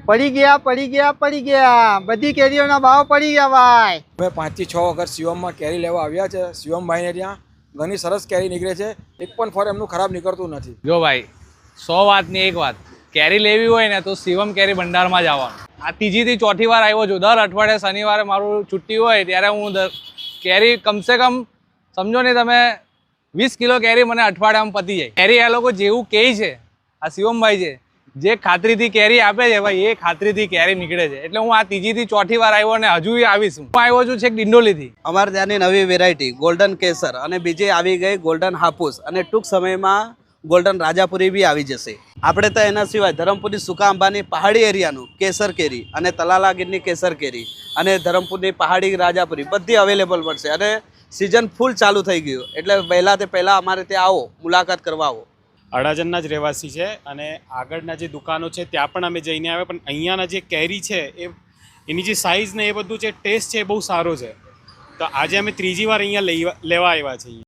પડી ગયા બધી કેરીઓના ભાવ પડી ગયા ભાઈ। અમે 5 થી 6 વખત શિવમમાં કેરી લેવા આવ્યા છે। શિવમભાઈને ત્યાં ઘણી સરસ કેરી નીકળે છે, એક પણ ફળ એમનું ખરાબ નીકળતું નથી। જો ભાઈ 100 વાતની એક વાત, કેરી લેવી હોય ને તો શિવમ કેરી ભંડારમાં જ આવવાનું। આ ત્રીજી થી ચોથી વાર આવ્યો છું। દર અઠવાડિયે શનિવારે મારું છુટ્ટી હોય ત્યારે હું કેરી કમસે કમ સમજો ને તમે 20 કિલો કેરી મને અઠવાડિયામાં પતી જાય। કેરી આ લોકો જેવું કહે છે, આ શિવમભાઈ છે જે ખાતરીથી કેરી આપે છે ભાઈ, એ ખાતરીથી કેરી નીકળે છે। એટલે હું આ ત્રીજી થી ચોથી વાર આવ્યો અને હજુ આવીશ। હું આવ્યો છું છેક ડિંડોલીથી। અમારે ત્યાંની નવી વેરાયટી ગોલ્ડન કેસર અને બીજી આવી ગઈ ગોલ્ડન હાપુસ, અને ટૂંક સમયમાં ગોલ્ડન રાજાપુરી બી આવી જશે। આપણે તો એના સિવાય ધરમપુરની સુકા આંબાની પહાડી એરિયાનું કેસર કેરી અને તલાલા ગીરની કેસર કેરી અને ધરમપુરની પહાડી રાજાપુરી બધી અવેલેબલ પડશે। અને સિઝન ફૂલ ચાલુ થઈ ગયું, એટલે પહેલાં અમારે ત્યાં આવો, મુલાકાત કરવા આવો। અડાજણના જ રહેવાસી છે અને આગળના જે દુકાનો છે ત્યાં પણ અમે જઈને આવ્યા, પણ અહીંયાના જે કેરી છે એની જે સાઇઝ ને એ બધું જે ટેસ્ટ છે એ બહુ સારો છે। તો આજે અમે ત્રીજી વાર અહીંયા લેવા આવ્યા છીએ।